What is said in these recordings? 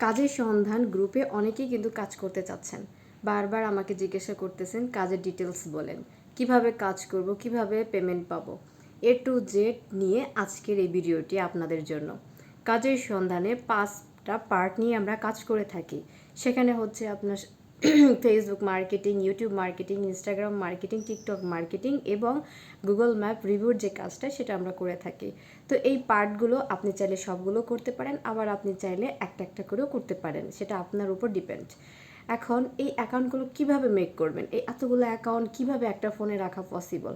কাজের সন্ধান গ্রুপে অনেকেই কিন্তু কাজ করতে চাচ্ছেন, বারবার আমাকে জিজ্ঞাসা করতেছেন কাজের ডিটেলস বলেন, কিভাবে কাজ করব, কিভাবে পেমেন্ট পাবো। A to Z নিয়ে আজকের এই ভিডিওটি আপনাদের জন্য। কাজের সন্ধানে 5টা পার্ট নিয়ে আমরা কাজ করে থাকি। সেখানে হচ্ছে আপনার Facebook marketing, YouTube marketing, Instagram marketing, TikTok marketing এবং গুগল ম্যাপ রিভিউর যে কাজটা সেটা আমরা করে থাকি। তো এই পার্টগুলো আপনি চাইলে সবগুলো করতে পারেন, আবার আপনি চাইলে একটা একটা করেও করতে পারেন, সেটা আপনার উপর ডিপেন্ড। এখন এই অ্যাকাউন্টগুলো কিভাবে মেক করবেন, এই এতগুলো অ্যাকাউন্ট কিভাবে একটা ফোনে রাখা পসিবল।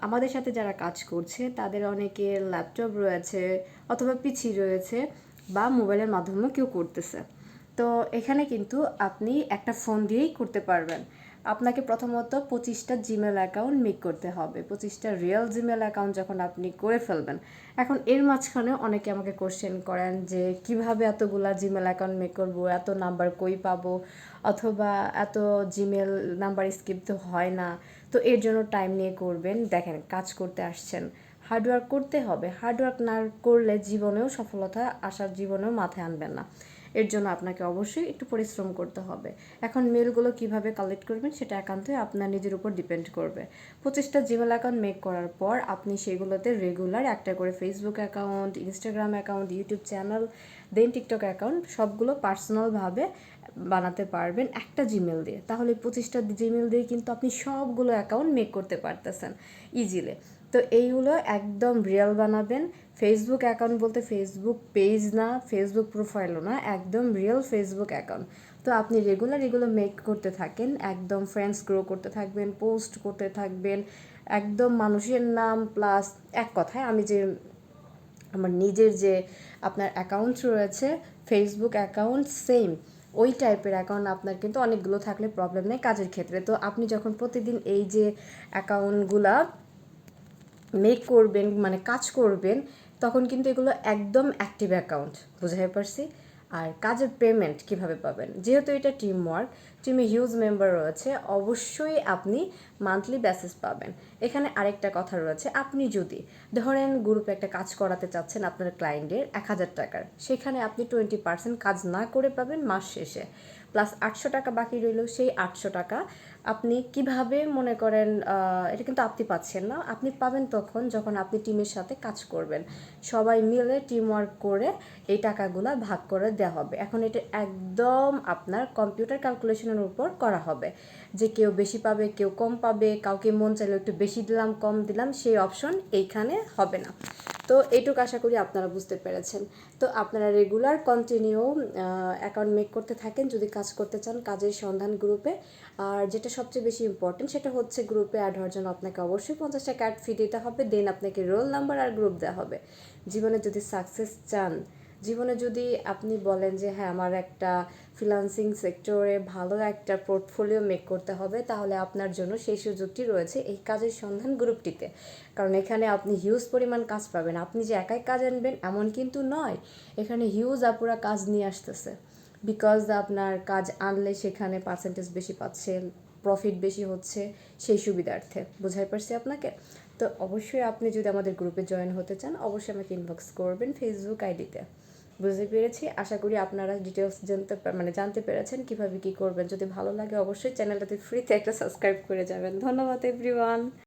আমাদের সাথে যারা কাজ করছে তাদের অনেকের ল্যাপটপ রয়েছে অথবা পিসি রয়েছে বা মোবাইলের মাধ্যমেও কেউ করতেছে। তো এখানে কিন্তু আপনি একটা ফোন দিয়েই করতে পারবেন। আপনাকে প্রথমত 25টা জিমেল অ্যাকাউন্ট মেক করতে হবে। 25টা রিয়েল জিমেল অ্যাকাউন্ট যখন আপনি করে ফেলবেন, এখন এর মাঝখানে অনেকে আমাকে কোশ্চেন করেন যে কিভাবে এতগুলা জিমেল অ্যাকাউন্ট মেক করবো, এত নাম্বার কই পাবো, অথবা এত জিমেল নাম্বার স্কিপ তো হয় না। তো এর জন্য টাইম নিয়ে করবেন। দেখেন, কাজ করতে আসছেন, হার্ডওয়ার্ক করতে হবে। হার্ডওয়ার্ক না করলে জীবনেও সফলতা আসার জীবনেও মাথায় আনবেন না। এর জন্য আপনাকে অবশ্যই একটু পরিশ্রম করতে হবে। এখন মেলগুলো কিভাবে কালেক্ট করবেন সেটা একান্তই আপনার নিজের উপর ডিপেন্ড করবে। 25টা জিমেল অ্যাকাউন্ট মেক করার পর আপনি সেগুলোতে রেগুলার একটা করে Facebook account, Instagram account, YouTube channel, then TikTok account সবগুলো পার্সোনালভাবে বানাতে পারবেন একটা জিমেল দিয়ে। তাহলে 25টা জিমেল দিয়ে কিন্তু আপনি সবগুলো অ্যাকাউন্ট মেক করতে পারতেছেন ইজিলি। তো এইগুলো একদম রিয়েল বানাবেন। ফেসবুক অ্যাকাউন্ট বলতে ফেসবুক পেজ না, ফেসবুক প্রোফাইলও না, একদম রিয়েল ফেসবুক অ্যাকাউন্ট। তো আপনি রেগুলার এগুলো মেক করতে থাকেন, একদম ফ্রেন্ডস গ্রো করতে থাকবেন, পোস্ট করতে থাকবেন, একদম মানুষের নাম প্লাস এক কথায় আমি যে আমার নিজের যে আপনার অ্যাকাউন্ট রয়েছে ফেসবুক অ্যাকাউন্ট সেম ওই টাইপের অ্যাকাউন্ট আপনার কিন্তু অনেকগুলো থাকলে প্রবলেম নেই কাজের ক্ষেত্রে। তো আপনি যখন প্রতিদিন এই যে অ্যাকাউন্টগুলা মেক করবেন মানে কাজ করবেন, তখন কিন্তু এগুলো একদম অ্যাক্টিভ অ্যাকাউন্ট, বুঝাই পারছি। আর কাজের পেমেন্ট কিভাবে পাবেন, যেহেতু এটা টিম ওয়ার্ক, টিমে হিউজ মেম্বার রয়েছে, অবশ্যই আপনি মান্থলি বেসিস পাবেন। এখানে আরেকটা কথা রয়েছে, আপনি যদি ধরেন গ্রুপে একটা কাজ করাতে চাচ্ছেন আপনার ক্লায়েন্টের 1000 টাকার, সেখানে আপনি 20% কাজ না করে পাবেন মাস শেষে, প্লাস 800 টাকা বাকি রইল। সেই 800 টাকা আপনি কিভাবে মনে করেন, এটা কিন্তু আপনি পাচ্ছেন না, আপনি পাবেন তখন যখন আপনি টিমের সাথে কাজ করবেন, সবাই মিলে টিম ওয়ার্ক করে এই টাকাগুলো ভাগ করে দেওয়া হবে। এখন এটা একদম আপনার কম্পিউটার ক্যালকুলেশনের উপর করা হবে যে কেউ বেশি পাবে, কেউ কম পাবে, কাউকে মন চাইলে একটু বেশি দিলাম, কম দিলাম, সেই অপশন এইখানে হবে না। তো এইটুকু আশা করি আপনারা বুঝতে পেরেছেন। তো আপনারা রেগুলার কন্টিনিউ অ্যাকাউন্ট মেক করতে থাকেন যদি কাজ করতে চান কাজের সন্ধান গ্রুপে। আর যেটা সবচেয়ে বেশি ইম্পর্টেন্ট সেটা হচ্ছে গ্রুপে অ্যাড হওয়ার জন্য আপনাকে অবশ্যই 50 টাকা অ্যাড ফি দিতে হবে, দেন আপনাকে রোল নাম্বার আর গ্রুপ দেওয়া হবে। জীবনে যদি সাকসেস চান, জীবনে যদি আপনি বলেন যে হ্যাঁ আমার একটা ফ্রিল্যান্সিং সেক্টরে ভালো একটা পোর্টফোলিও মেক করতে হবে, তাহলে আপনার জন্য সেই সুযোগটি রয়েছে এই কাজের সন্ধান গ্রুপটিতে। কারণ এখানে আপনি হিউজ পরিমাণ কাজ পাবেন। আপনি যে একাই কাজ আনবেন এমন কিন্তু নয়, এখানে হিউজ আপুরা কাজ নিয়ে আসতেছে। বিকজ আপনার কাজ আনলে সেখানে পার্সেন্টেজ বেশি পাচ্ছেন, প্রফিট বেশি হচ্ছে, সেই সুবিধার্থে। বুঝাই পারছি আপনাকে। তো অবশ্যই আপনি যদি আমাদের গ্রুপে জয়েন হতে চান অবশ্যই আমাকে ইনবক্স করবেন ফেসবুক আইডিতে। বুঝতে পেরেছি, আশা করি আপনারা ডিটেলস জানতে পেরেছেন কীভাবে কী করবেন। যদি ভালো লাগে অবশ্যই চ্যানেলটাতে ফ্রিতে একটা সাবস্ক্রাইব করে যাবেন। ধন্যবাদ এভরিওয়ান।